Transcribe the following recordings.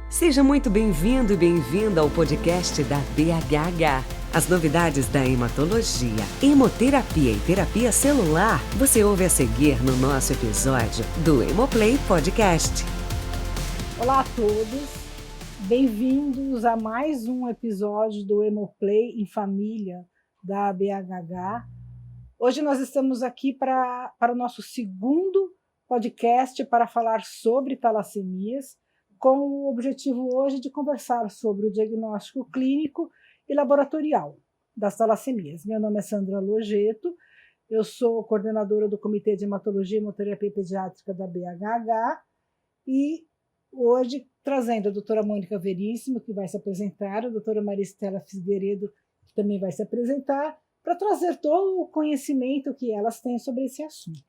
Seja muito bem-vindo e bem-vinda ao podcast da BHH. As novidades da hematologia, hemoterapia e terapia celular, você ouve a seguir no nosso episódio do Hemoplay Podcast. Olá a todos, bem-vindos a mais um episódio do Hemoplay em Família da BHH. Hoje nós estamos aqui para o nosso segundo podcast para falar sobre talassemias, com o objetivo hoje de conversar sobre o diagnóstico clínico e laboratorial das talassemias. Meu nome é Sandra Logeto, eu sou coordenadora do Comitê de Hematologia e Hemoterapia Pediátrica da BHH e hoje trazendo a doutora Mônica Veríssimo, que vai se apresentar, a doutora Maristela Figueiredo, que também vai se apresentar, para trazer todo o conhecimento que elas têm sobre esse assunto.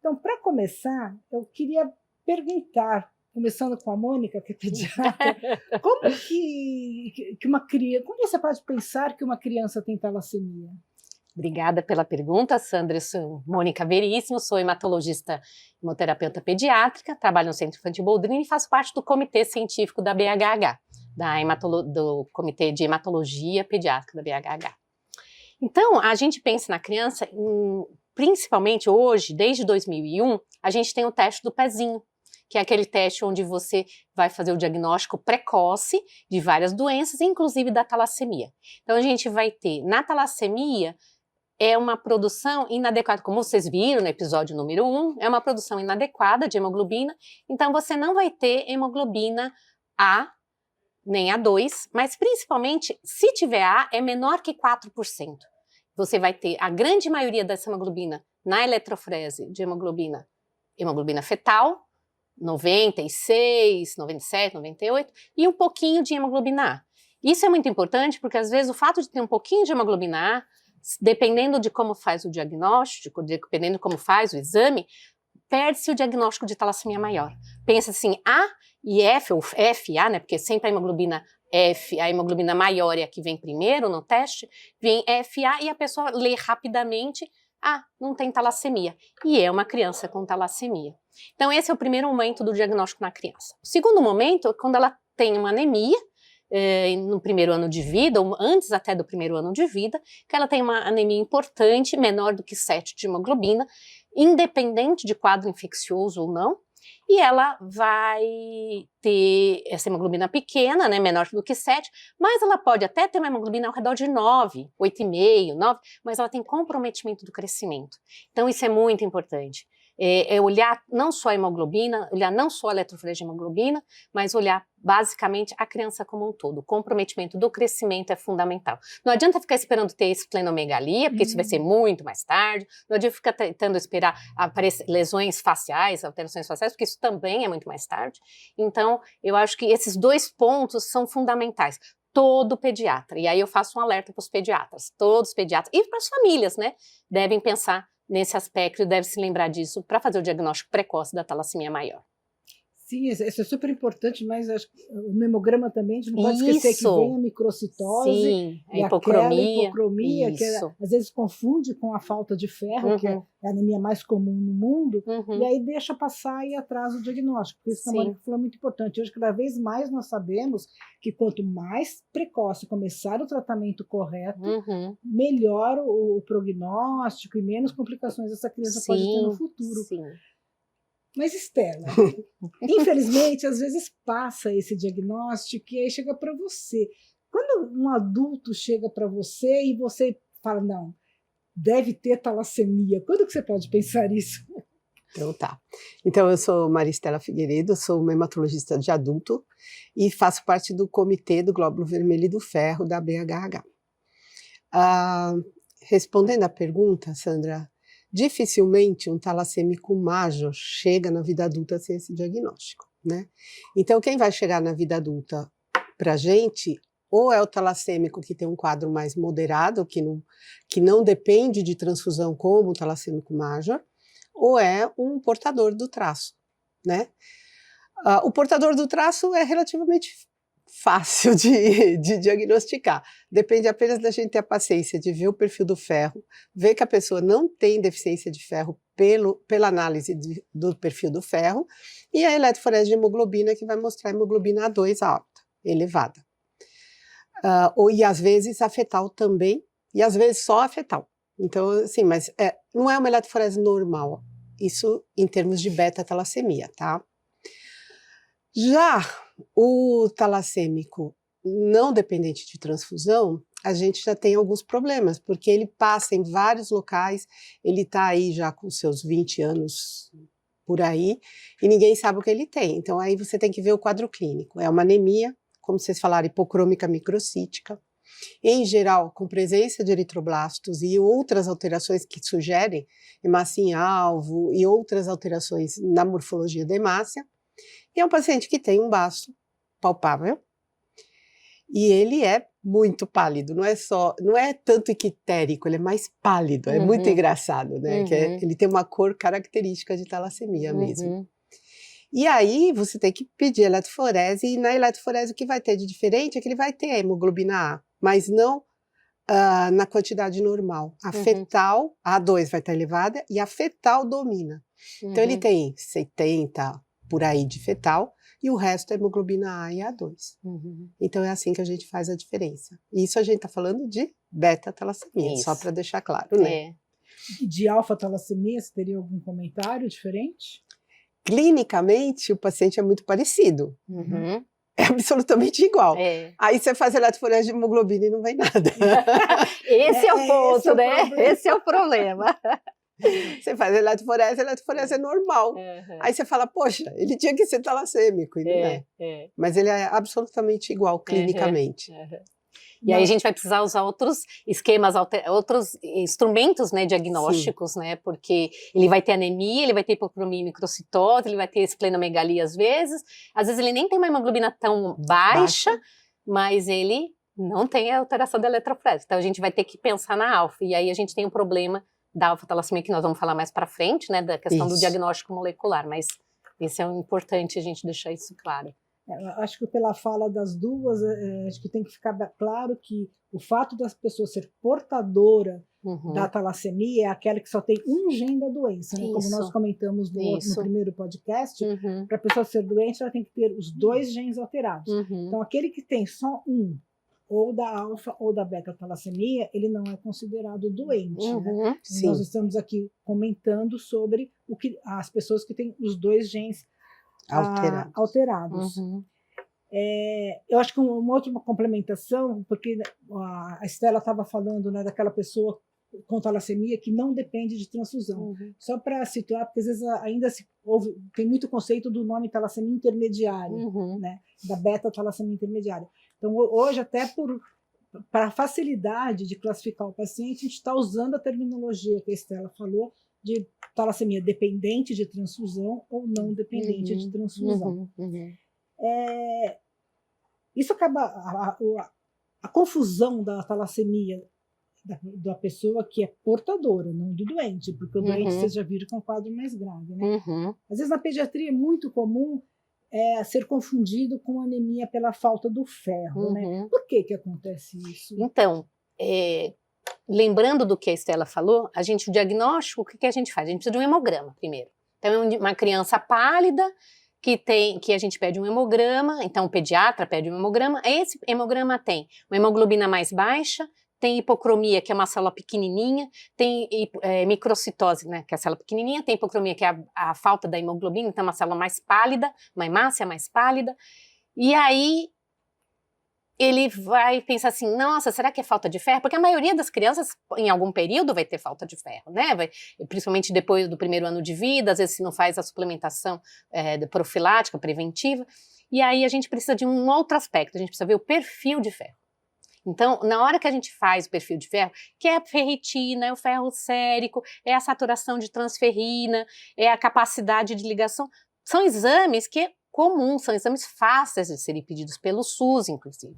Então, para começar, eu queria perguntar, começando com a Mônica, que é pediatra, como você pode pensar que uma criança tem talassemia? Obrigada pela pergunta, Sandra. Eu sou Mônica Veríssimo, sou hematologista hemoterapeuta pediátrica, trabalho no Centro Infantil Boldrini e faço parte do comitê científico da BHH, do Comitê de Hematologia Pediátrica da BHH. Então, a gente pensa na criança, principalmente hoje, desde 2001, a gente tem o teste do pezinho, que é aquele teste onde você vai fazer o diagnóstico precoce de várias doenças, inclusive da talassemia. Então, a gente vai ter, na talassemia, é uma produção inadequada, como vocês viram no episódio número 1, é uma produção inadequada de hemoglobina, então você não vai ter hemoglobina A, nem A2, mas principalmente, se tiver A, é menor que 4%. Você vai ter a grande maioria dessa hemoglobina na eletroforese de hemoglobina fetal, 96, 97, 98, e um pouquinho de hemoglobina A. Isso é muito importante porque, às vezes, o fato de ter um pouquinho de hemoglobina A, dependendo de como faz o diagnóstico, dependendo de como faz o exame, perde-se o diagnóstico de talassemia maior. Pensa assim, A e F, ou FA, né, porque sempre a hemoglobina F, a hemoglobina maior é a que vem primeiro no teste, vem FA e a pessoa lê rapidamente, não tem talassemia, e é uma criança com talassemia. Então esse é o primeiro momento do diagnóstico na criança. O segundo momento é quando ela tem uma anemia, no primeiro ano de vida, ou antes até do primeiro ano de vida, que ela tem uma anemia importante, menor do que 7 de hemoglobina, independente de quadro infeccioso ou não, e ela vai ter essa hemoglobina pequena, né, menor do que 7, mas ela pode até ter uma hemoglobina ao redor de 9, 8,5, 9, mas ela tem comprometimento do crescimento. Então isso é muito importante. É olhar não só a hemoglobina, olhar não só a eletroforese de hemoglobina, mas olhar basicamente a criança como um todo. O comprometimento do crescimento é fundamental. Não adianta ficar esperando ter esplenomegalia, porque isso vai ser muito mais tarde. Não adianta ficar tentando esperar aparecer lesões faciais, alterações faciais, porque isso também é muito mais tarde. Então, eu acho que esses dois pontos são fundamentais. Todo pediatra, e aí eu faço um alerta para os pediatras, todos os pediatras, e para as famílias, né, devem pensar nesse aspecto e deve se lembrar disso para fazer o diagnóstico precoce da talassemia maior. Sim, isso é super importante, mas acho que o hemograma também, a gente não pode esquecer que vem a microcitose, sim, e aquela hipocromia, que às vezes confunde com a falta de ferro, que é a anemia mais comum no mundo, e aí deixa passar e atrasa o diagnóstico. Por isso que a Mônica falou é muito importante. Hoje, cada vez mais nós sabemos que quanto mais precoce começar o tratamento correto, melhor o prognóstico e menos complicações essa criança pode ter no futuro. Sim. Mas, Estela, infelizmente, às vezes passa esse diagnóstico e aí chega para você. Quando um adulto chega para você e você fala, não, deve ter talassemia, quando que você pode pensar isso? Então tá. Então eu sou Maristela Figueiredo, sou uma hematologista de adulto e faço parte do Comitê do Glóbulo Vermelho e do Ferro da BHH. Respondendo à pergunta, Sandra, dificilmente um talassêmico major chega na vida adulta sem esse diagnóstico, né? Então, quem vai chegar na vida adulta para a gente, ou é o talassêmico que tem um quadro mais moderado, que não depende de transfusão como o talassêmico major, ou é um portador do traço, né? O portador do traço é relativamente fácil de diagnosticar. Depende apenas da gente ter a paciência de ver o perfil do ferro, ver que a pessoa não tem deficiência de ferro pela análise do perfil do ferro, e a eletroforese de hemoglobina que vai mostrar a hemoglobina A2 alta, elevada. E às vezes a fetal também, e às vezes só a fetal. Então, assim, mas não é uma eletroforese normal, isso em termos de beta-talassemia, tá? Já o talassêmico não dependente de transfusão, a gente já tem alguns problemas, porque ele passa em vários locais, ele está aí já com seus 20 anos por aí, e ninguém sabe o que ele tem. Então aí você tem que ver o quadro clínico. É uma anemia, como vocês falaram, hipocrômica microcítica, em geral com presença de eritroblastos e outras alterações que sugerem hemácia em alvo e outras alterações na morfologia da hemácia. E é um paciente que tem um baço palpável e ele é muito pálido, não é tanto ictérico, ele é mais pálido, é muito engraçado, né? Que ele tem uma cor característica de talassemia mesmo. E aí você tem que pedir eletroforese, e na eletroforese o que vai ter de diferente é que ele vai ter a hemoglobina A, mas não na quantidade normal. A fetal, a A2 vai estar elevada e a fetal domina. Então ele tem 70 por aí de fetal, e o resto é hemoglobina A e A2. Então é assim que a gente faz a diferença. Isso a gente está falando de beta-talassemia, só para deixar claro, né? De alfa-talassemia, você teria algum comentário diferente? Clinicamente, o paciente é muito parecido. É absolutamente igual. Aí você faz eletroforese de hemoglobina e não vem nada. Esse é o ponto, né? Esse é o problema. Você faz eletroforese é normal. Aí você fala, poxa, ele tinha que ser talassêmico, e não é. Mas ele é absolutamente igual clinicamente. E aí a gente vai precisar usar outros esquemas, outros instrumentos, né, diagnósticos, né, porque ele vai ter anemia, ele vai ter hipocromia e microcitose, ele vai ter esplenomegalia às vezes ele nem tem uma hemoglobina tão baixa, mas ele não tem a alteração da eletroforese. Então a gente vai ter que pensar na alfa, e aí a gente tem um problema da alfa-talassemia que nós vamos falar mais para frente, né, da questão do diagnóstico molecular, mas isso é importante a gente deixar isso claro. Acho que pela fala das duas, acho que tem que ficar claro que o fato das pessoas ser portadora da talassemia é aquela que só tem um gene da doença, né? Como nós comentamos no primeiro podcast, para a pessoa ser doente ela tem que ter os dois genes alterados. Então aquele que tem só um, ou da alfa ou da beta-talassemia, ele não é considerado doente. Né? Nós estamos aqui comentando sobre as pessoas que têm os dois genes alterados. Eu acho que uma outra complementação, porque a Estela estava falando, né, daquela pessoa com talassemia que não depende de transfusão. Só para situar, porque às vezes ainda tem muito conceito do nome talassemia intermediária, né, da beta-talassemia intermediária. Então, hoje, até para facilidade de classificar o paciente, a gente está usando a terminologia que a Estela falou, de talassemia dependente de transfusão ou não dependente de transfusão. Isso acaba a confusão da talassemia da pessoa que é portadora, não do doente, porque o doente vocês já viram que é um quadro mais grave, né? Às vezes na pediatria é muito comum ser confundido com anemia pela falta do ferro, né? Por que acontece isso? Então, lembrando do que a Estela falou, o diagnóstico, o que a gente faz? A gente precisa de um hemograma primeiro. Então, é uma criança pálida que a gente pede um hemograma, então o pediatra pede um hemograma. Esse hemograma tem uma hemoglobina mais baixa, tem hipocromia, que é uma célula pequenininha, tem microcitose, né, que é a célula pequenininha, tem hipocromia, que é a falta da hemoglobina, então é uma célula mais pálida, uma hemácia mais pálida, e aí ele vai pensar assim, nossa, será que é falta de ferro? Porque a maioria das crianças, em algum período, vai ter falta de ferro, né? Principalmente depois do primeiro ano de vida, às vezes se não faz a suplementação profilática, preventiva, e aí a gente precisa de um outro aspecto, a gente precisa ver o perfil de ferro. Então, na hora que a gente faz o perfil de ferro, que é a ferritina, é o ferro sérico, é a saturação de transferrina, é a capacidade de ligação, são exames que comuns, são exames fáceis de serem pedidos pelo SUS, inclusive.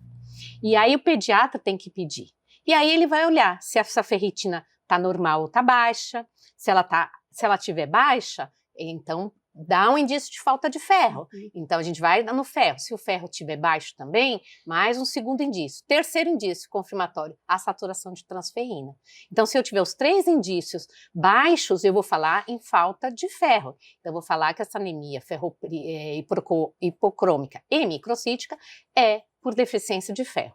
E aí o pediatra tem que pedir. E aí ele vai olhar se essa ferritina está normal ou está baixa, se ela estiver baixa, então dá um indício de falta de ferro. Então, a gente vai no ferro. Se o ferro estiver baixo também, mais um segundo indício. Terceiro indício confirmatório, a saturação de transferrina. Então, se eu tiver os 3 indícios baixos, eu vou falar em falta de ferro. Então, eu vou falar que essa anemia hipocrômica e microcítica é por deficiência de ferro.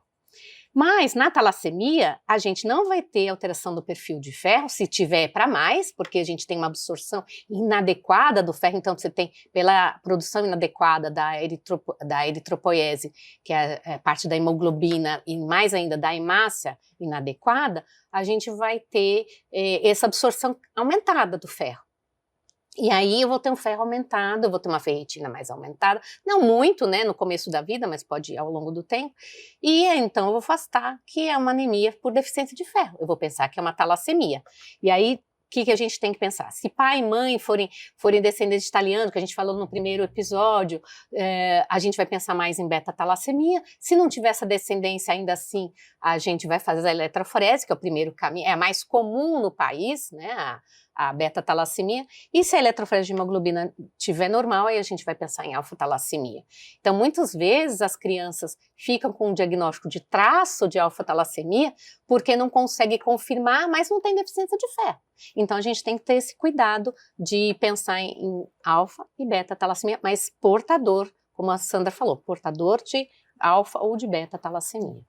Mas na talassemia, a gente não vai ter alteração do perfil de ferro, se tiver para mais, porque a gente tem uma absorção inadequada do ferro, então você tem, pela produção inadequada da eritropoiese, que é parte da hemoglobina, e mais ainda da hemácia inadequada, a gente vai ter essa absorção aumentada do ferro. E aí eu vou ter um ferro aumentado, eu vou ter uma ferritina mais aumentada, não muito, né, no começo da vida, mas pode ir ao longo do tempo, e então eu vou afastar que é uma anemia por deficiência de ferro, eu vou pensar que é uma talassemia. E aí, o que a gente tem que pensar? Se pai e mãe forem descendentes de italiano, que a gente falou no primeiro episódio, a gente vai pensar mais em beta-talassemia. Se não tiver essa descendência, ainda assim, a gente vai fazer a eletroforese, que é o primeiro caminho, é a mais comum no país, né, a beta-talassemia, e se a eletroforese de hemoglobina estiver normal, aí a gente vai pensar em alfa-talassemia. Então, muitas vezes as crianças ficam com um diagnóstico de traço de alfa-talassemia porque não consegue confirmar, mas não tem deficiência de ferro. Então, a gente tem que ter esse cuidado de pensar em alfa e beta-talassemia, mas portador, como a Sandra falou, portador de alfa ou de beta-talassemia.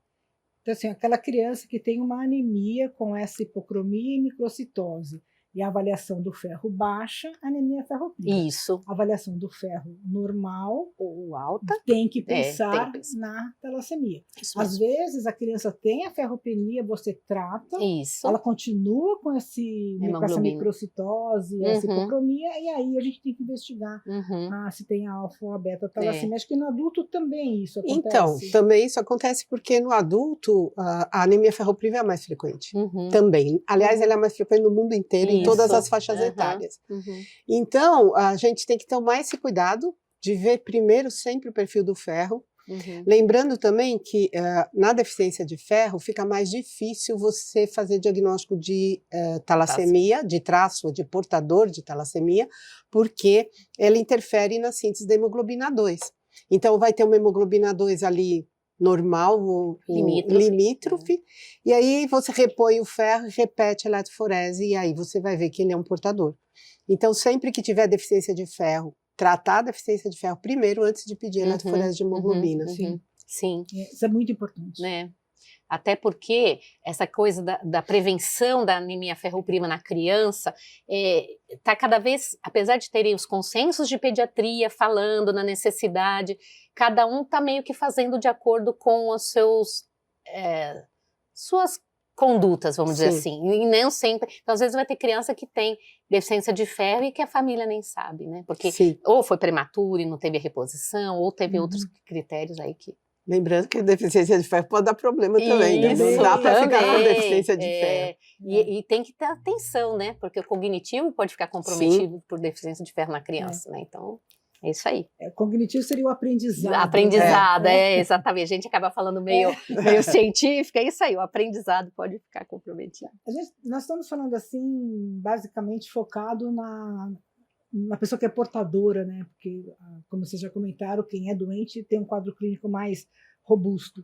Então, assim, aquela criança que tem uma anemia com essa hipocromia e microcitose, e a avaliação do ferro baixa, anemia ferropriva. Isso. A avaliação do ferro normal ou alta, tem que pensar na talassemia. Às vezes a criança tem a ferropenia, você trata, ela continua com essa microcitose, essa hipocromia, e aí a gente tem que investigar se tem alfa ou a beta talassemia. Acho que no adulto também isso acontece. Então, também isso acontece porque no adulto a anemia ferropriva é a mais frequente. Também. Aliás, ela é a mais frequente no mundo inteiro, todas as faixas etárias. Então, a gente tem que tomar esse cuidado de ver primeiro sempre o perfil do ferro. Lembrando também que na deficiência de ferro fica mais difícil você fazer diagnóstico de talassemia, de traço, de portador de talassemia, porque ela interfere na síntese da hemoglobina 2. Então, vai ter uma hemoglobina 2 ali normal, limítrofe, e aí você repõe o ferro, repete a eletroforese, e aí você vai ver que ele é um portador. Então, sempre que tiver deficiência de ferro, tratar a deficiência de ferro primeiro, antes de pedir a eletroforese de hemoglobina. Sim. Isso é muito importante. Até porque essa coisa da prevenção da anemia ferropriva na criança está cada vez, apesar de terem os consensos de pediatria falando na necessidade, cada um está meio que fazendo de acordo com os suas condutas, vamos dizer assim, e nem sempre. Então, às vezes vai ter criança que tem deficiência de ferro e que a família nem sabe, né? Porque ou foi prematuro e não teve a reposição, ou teve outros critérios aí que... Lembrando que deficiência de ferro pode dar problema também, né? Não dá para ficar com deficiência de ferro. E tem que ter atenção, né? Porque o cognitivo pode ficar comprometido por deficiência de ferro na criança, né? Então, é isso aí. O cognitivo seria o aprendizado. Aprendizado, exatamente. A gente acaba falando meio científico, é isso aí, o aprendizado pode ficar comprometido. Nós estamos falando assim, basicamente focado na pessoa que é portadora, né? Porque, como vocês já comentaram, quem é doente tem um quadro clínico mais robusto.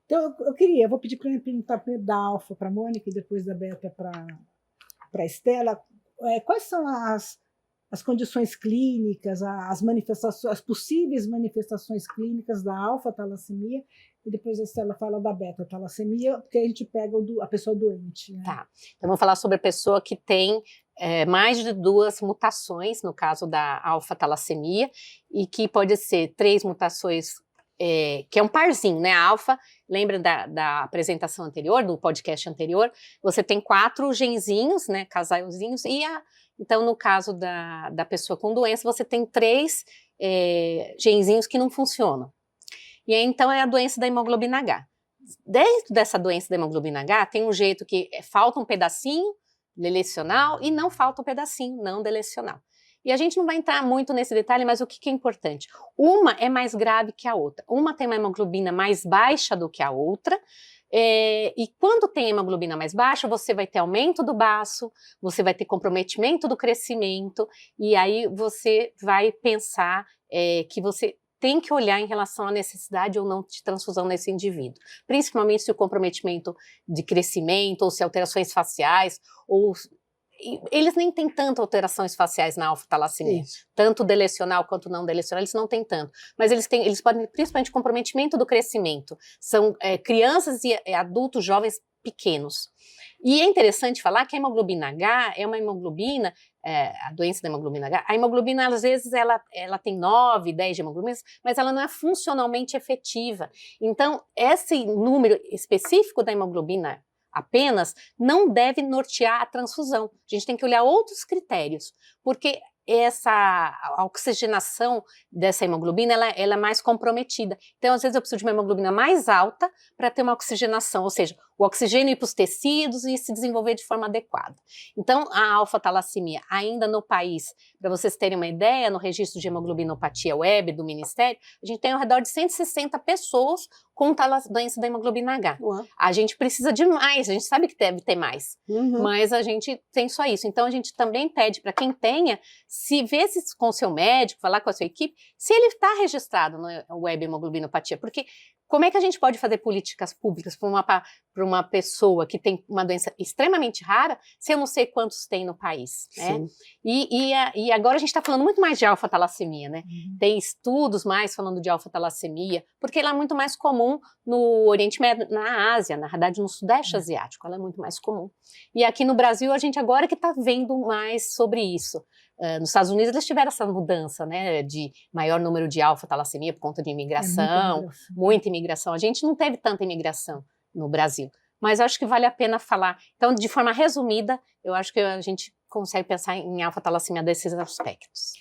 Então, eu vou pedir para ele perguntar primeiro da alfa para a Mônica e depois da beta para a Estela. Quais são as condições clínicas, as manifestações, as possíveis manifestações clínicas da alfa-talassemia, e depois a Estela fala da beta-talassemia, porque a gente pega a pessoa doente. Né? Tá, então vamos falar sobre a pessoa que tem mais de 2 mutações, no caso da alfa-talassemia, e que pode ser 3 mutações, que é um parzinho, né? A alfa, lembra da apresentação anterior, do podcast anterior, você tem 4 genzinhos, né? Casalzinhos, então no caso da pessoa com doença, você tem 3 genzinhos que não funcionam. E aí, então, é a doença da hemoglobina H. Dentro dessa doença da hemoglobina H, tem um jeito que falta um pedacinho delecional e não falta um pedacinho não delecional. E a gente não vai entrar muito nesse detalhe, mas o que é importante? Uma é mais grave que a outra. Uma tem uma hemoglobina mais baixa do que a outra, E quando tem hemoglobina mais baixa, você vai ter aumento do baço, você vai ter comprometimento do crescimento, e aí você vai pensar que você tem que olhar em relação à necessidade ou não de transfusão nesse indivíduo. Principalmente se o comprometimento de crescimento, ou se alterações faciais, ou... Eles nem têm tanto alterações faciais na alfa-talassemia, tanto delecional quanto não delecional, eles não têm tanto. Mas eles podem, principalmente, comprometimento do crescimento. São crianças e adultos jovens pequenos. E é interessante falar que a hemoglobina H é uma hemoglobina, a doença da hemoglobina H, a hemoglobina, às vezes, ela tem 9, 10 de hemoglobinas, mas ela não é funcionalmente efetiva. Então, esse número específico da hemoglobina apenas não deve nortear a transfusão. A gente tem que olhar outros critérios, porque a oxigenação dessa hemoglobina ela é mais comprometida. Então, às vezes, eu preciso de uma hemoglobina mais alta para ter uma oxigenação, ou seja, o oxigênio ir para os tecidos e se desenvolver de forma adequada. Então, a alfa-talassemia, ainda no país, para vocês terem uma ideia, no registro de hemoglobinopatia web do Ministério, a gente tem ao redor de 160 pessoas com doença da hemoglobina H. Uau. A gente precisa de mais, a gente sabe que deve ter mais, mas a gente tem só isso. Então, a gente também pede para quem tenha, se ver com o seu médico, falar com a sua equipe, se ele está registrado no web hemoglobinopatia, porque como é que a gente pode fazer políticas públicas para uma pessoa que tem uma doença extremamente rara, se eu não sei quantos tem no país, né? E agora a gente está falando muito mais de alfa-talassemia, né? Tem estudos mais falando de alfa-talassemia, porque ela é muito mais comum no Oriente Médio, na Ásia, na verdade no Sudeste Asiático, ela é muito mais comum. E aqui no Brasil a gente agora que está vendo mais sobre isso. Nos Estados Unidos eles tiveram essa mudança, né, de maior número de alfa-talassemia por conta de imigração, muita imigração. A gente não teve tanta imigração no Brasil, mas eu acho que vale a pena falar. Então, de forma resumida, eu acho que a gente consegue pensar em alfa-talassemia desses aspectos.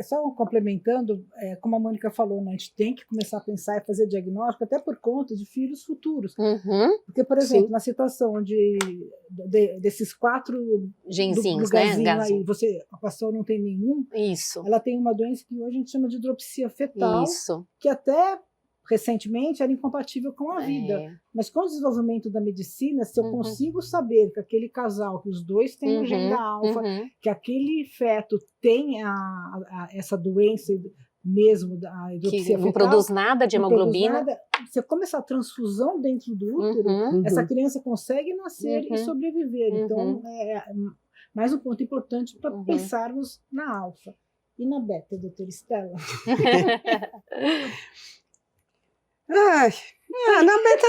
Só complementando, como a Mônica falou, né, a gente tem que começar a pensar e fazer diagnóstico até por conta de filhos futuros. Porque, por exemplo, na situação desses 4 genzinhos, né, aí, a pessoa não tem nenhum, ela tem uma doença que hoje a gente chama de hidropsia fetal, que até recentemente era incompatível com a vida. Mas com o desenvolvimento da medicina, se eu consigo saber que aquele casal, que os dois têm o gene da alfa, que aquele feto tem essa doença mesmo, a hidropsia fetal, não produz nada de hemoglobina. Se eu começar a transfusão dentro do útero, essa criança consegue nascer e sobreviver. Então, é mais um ponto importante para pensarmos na alfa. E na beta, doutora Estela? Na beta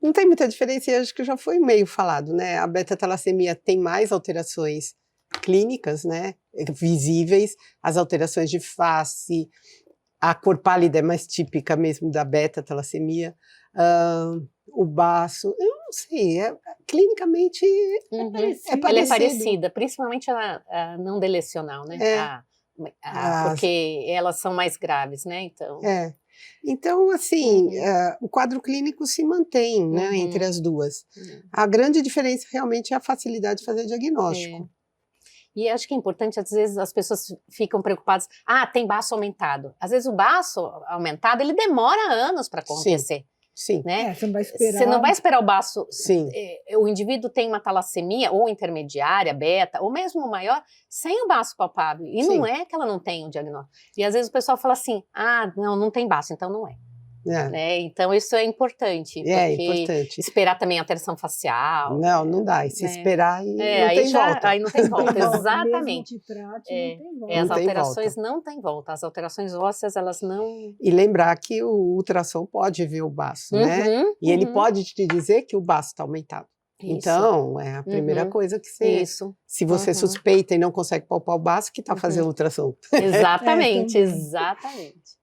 não tem muita diferença, e acho que já foi meio falado, né? A beta-talassemia tem mais alterações clínicas, né? Visíveis, as alterações de face, a cor pálida é mais típica mesmo da beta-talassemia, o baço, eu não sei, clinicamente ela é parecida, principalmente a não delecional, né? Porque elas são mais graves, né? Então, assim, o quadro clínico se mantém, né, entre as duas. A grande diferença realmente é a facilidade de fazer diagnóstico. E acho que é importante, às vezes as pessoas ficam preocupadas, tem baço aumentado. Às vezes o baço aumentado, ele demora anos para acontecer. Sim. Né? Você não vai esperar. Você não vai esperar o baço. Sim. O indivíduo tem uma talassemia, ou intermediária, beta, ou mesmo maior, sem o baço palpável. E não é que ela não tem o diagnóstico. E às vezes o pessoal fala assim, não tem baço, então não é. Né? Então isso é importante. É importante. Esperar também a alteração facial. Não dá. E se esperar, não tem volta. Aí não tem volta, exatamente. Mesmo que trate, não tem volta. As alterações não têm volta. As alterações ósseas, elas não... E lembrar que o ultrassom pode ver o baço, né? E ele pode te dizer que o baço está aumentado. Isso. Então, é a primeira coisa que você... Se você suspeita e não consegue palpar o baço, que está fazendo ultrassom. Exatamente, exatamente.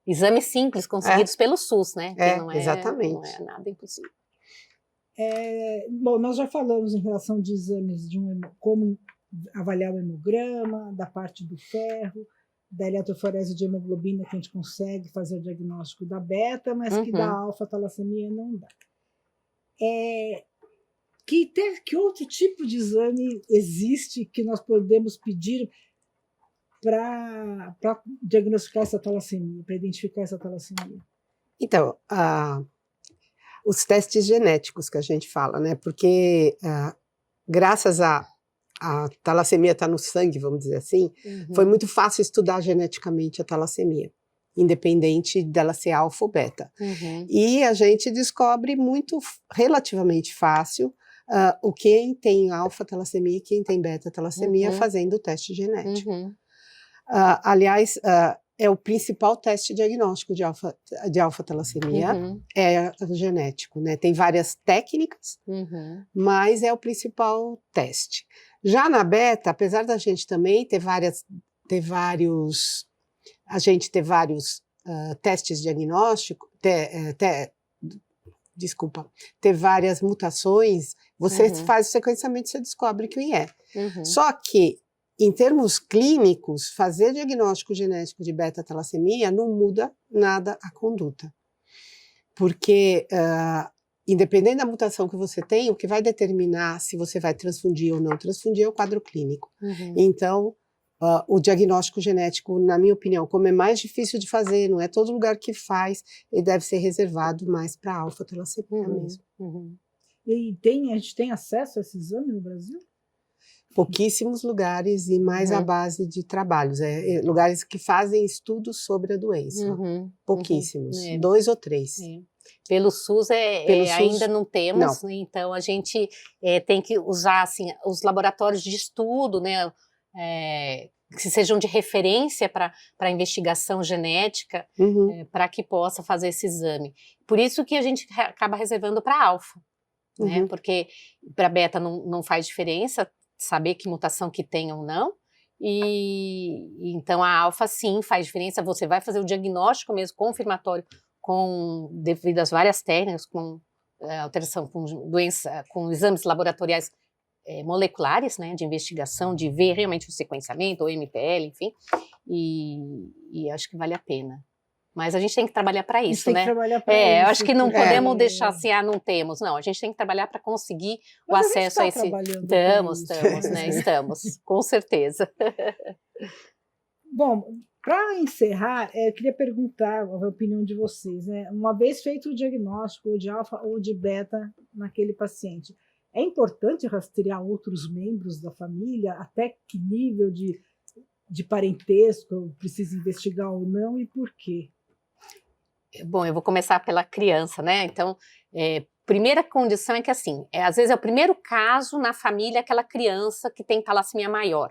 Exames simples conseguidos pelo SUS, né? Exatamente. Não é nada impossível. Bom, nós já falamos em relação de exames, como avaliar o hemograma, da parte do ferro, da eletroforese de hemoglobina, que a gente consegue fazer o diagnóstico da beta, mas que da alfa-talassemia não dá. Que outro tipo de exame existe que nós podemos pedir para diagnosticar essa talassemia, para identificar essa talassemia? Então, os testes genéticos que a gente fala, né? Porque graças a talassemia estar no sangue, vamos dizer assim, foi muito fácil estudar geneticamente a talassemia, independente dela ser alfa ou beta. E a gente descobre relativamente fácil o quem tem alfa-talassemia e quem tem beta-talassemia fazendo o teste genético. Aliás, é o principal teste diagnóstico de alfa-talassemia, é o genético, né? Tem várias técnicas, mas é o principal teste. Já na beta, apesar da gente também ter vários testes diagnósticos, ter várias mutações, você faz o sequenciamento e você descobre quem é. Só que, em termos clínicos, fazer diagnóstico genético de beta-talassemia não muda nada a conduta. Porque, independente da mutação que você tem, o que vai determinar se você vai transfundir ou não transfundir é o quadro clínico. Então, o diagnóstico genético, na minha opinião, como é mais difícil de fazer, não é todo lugar que faz, ele deve ser reservado mais para alfa-talassemia mesmo. E a gente tem acesso a esse exame no Brasil? Pouquíssimos lugares e mais à base de trabalhos, lugares que fazem estudos sobre a doença. Pouquíssimos, 2 ou 3. Pelo SUS, SUS ainda não temos, não. Então a gente tem que usar assim, os laboratórios de estudo, né, que sejam de referência para a investigação genética, para que possa fazer esse exame. Por isso que a gente acaba reservando para alfa, né, porque para beta não faz diferença saber que mutação que tem ou não, e então a alfa sim faz diferença, você vai fazer o diagnóstico mesmo confirmatório devido às várias técnicas, com alteração, com doença, com exames laboratoriais moleculares, né, de investigação, de ver realmente o sequenciamento, ou MPL, enfim, e acho que vale a pena. Mas a gente tem que trabalhar para isso, né? Eu acho que não podemos deixar assim, não temos. Não, a gente tem que trabalhar para conseguir o acesso a esse. Estamos, né? Estamos, com certeza. Bom, para encerrar, eu queria perguntar a opinião de vocês, né? Uma vez feito o diagnóstico de alfa ou de beta naquele paciente, é importante rastrear outros membros da família? Até que nível de parentesco eu preciso investigar ou não e por quê? Bom, eu vou começar pela criança, né? Então, primeira condição é que, assim, às vezes é o primeiro caso na família aquela criança que tem talassemia maior,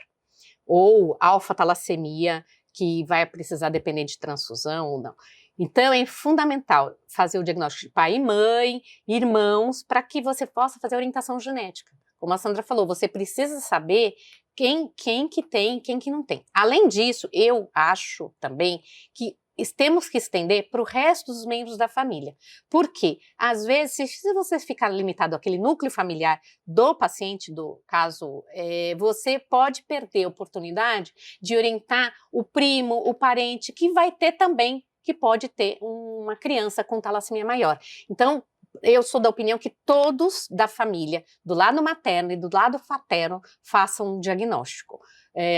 ou alfa-talassemia, que vai precisar depender de transfusão ou não. Então, é fundamental fazer o diagnóstico de pai e mãe, irmãos, para que você possa fazer a orientação genética. Como a Sandra falou, você precisa saber quem que tem, quem que não tem. Além disso, eu acho também que temos que estender para o resto dos membros da família. Por quê? Às vezes, se você ficar limitado àquele núcleo familiar do paciente, do caso, você pode perder a oportunidade de orientar o primo, o parente, que vai ter também, que pode ter uma criança com talassemia maior. Então, eu sou da opinião que todos da família, do lado materno e do lado paterno, façam um diagnóstico.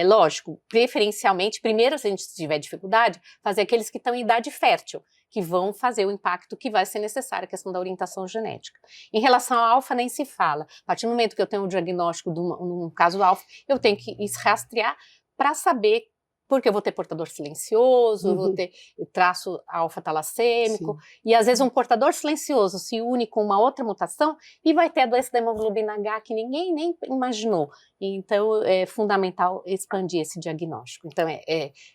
Lógico, preferencialmente, primeiro, se a gente tiver dificuldade, fazer aqueles que estão em idade fértil, que vão fazer o impacto que vai ser necessário, a questão da orientação genética. Em relação ao alfa, nem se fala. A partir do momento que eu tenho um diagnóstico num caso alfa, eu tenho que rastrear para saber, porque eu vou ter portador silencioso, eu vou ter traço alfa-talassêmico, e às vezes um portador silencioso se une com uma outra mutação e vai ter a doença da hemoglobina H que ninguém nem imaginou. Então é fundamental expandir esse diagnóstico. Então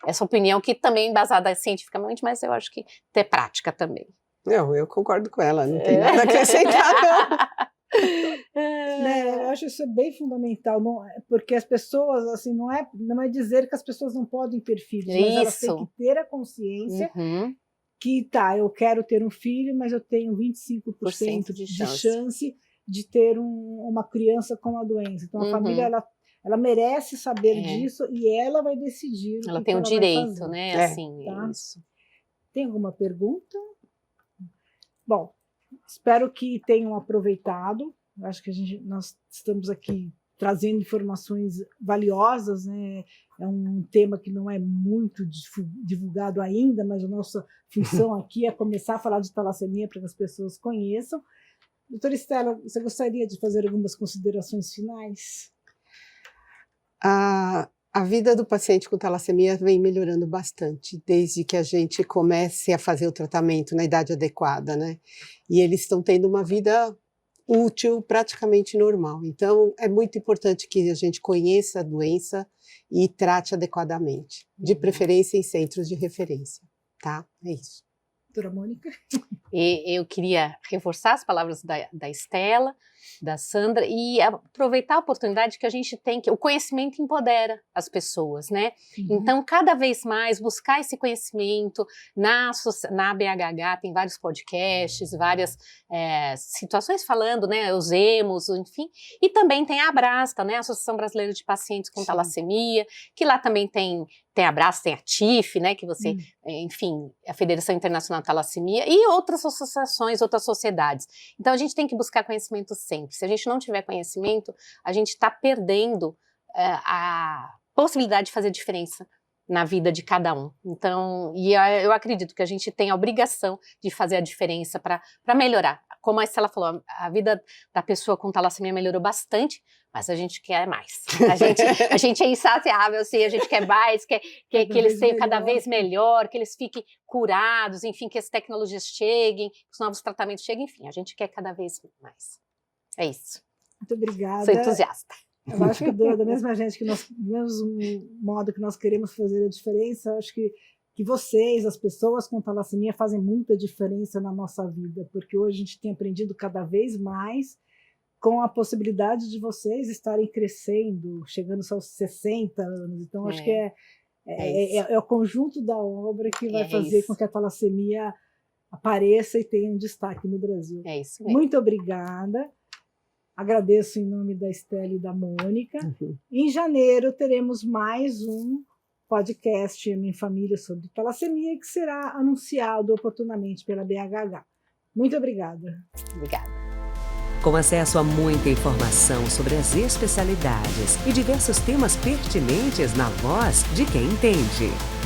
essa opinião que também é embasada cientificamente, mas eu acho que tem prática também. Não, eu concordo com ela, não tem nada a acrescentar, não. Eu acho isso bem fundamental, porque as pessoas, assim, não é dizer que as pessoas não podem ter filhos, mas elas têm que ter a consciência que, eu quero ter um filho, mas eu tenho 25% de chance de ter uma criança com a doença. Então a família, ela merece saber disso e ela vai decidir. Ela tem o direito, né? Assim, tá? isso. Tem alguma pergunta? Bom, espero que tenham aproveitado. Acho que nós estamos aqui trazendo informações valiosas, né? É um tema que não é muito divulgado ainda, mas a nossa função aqui é começar a falar de talassemia para que as pessoas conheçam. Doutora Estela, você gostaria de fazer algumas considerações finais? A vida do paciente com talassemia vem melhorando bastante, desde que a gente comece a fazer o tratamento na idade adequada, né? E eles estão tendo uma vida útil, praticamente normal. Então, é muito importante que a gente conheça a doença e trate adequadamente, de preferência em centros de referência, tá? É isso. Doutora Mônica? E eu queria reforçar as palavras da Estela, da Sandra, e aproveitar a oportunidade que a gente tem, que o conhecimento empodera as pessoas, né? Então, cada vez mais, buscar esse conhecimento na BHH, tem vários podcasts, várias situações falando, né? Os EMOs, enfim. E também tem a Abrasta, né? A Associação Brasileira de Pacientes com Talassemia, que lá também tem a Abrasta, tem a TIF, né? Que você, enfim, a Federação Internacional de Talassemia, e outras associações, outras sociedades. Então, a gente tem que buscar conhecimento sempre. Se a gente não tiver conhecimento, a gente está perdendo a possibilidade de fazer diferença na vida de cada um. Então, eu acredito que a gente tem a obrigação de fazer a diferença para melhorar. Como a Estela falou, a vida da pessoa com talassemia melhorou bastante, mas a gente quer mais. A gente é insaciável, assim, a gente quer mais, quer que eles tenham cada vez melhor, que eles fiquem curados, enfim, que as tecnologias cheguem, que os novos tratamentos cheguem, enfim, a gente quer cada vez mais. É isso. Muito obrigada. Sou entusiasta. Eu acho que do mesmo modo que nós queremos fazer a diferença, eu acho que vocês, as pessoas com talassemia, fazem muita diferença na nossa vida, porque hoje a gente tem aprendido cada vez mais com a possibilidade de vocês estarem crescendo, chegando aos 60 anos. Então, acho que é o conjunto da obra que vai fazer com que a talassemia apareça e tenha um destaque no Brasil. É isso mesmo. Muito obrigada. Agradeço em nome da Estela e da Mônica. Em janeiro teremos mais um podcast em família sobre talassemia, que será anunciado oportunamente pela BHH. Muito obrigada. Obrigada. Com acesso a muita informação sobre as especialidades e diversos temas pertinentes na voz de quem entende.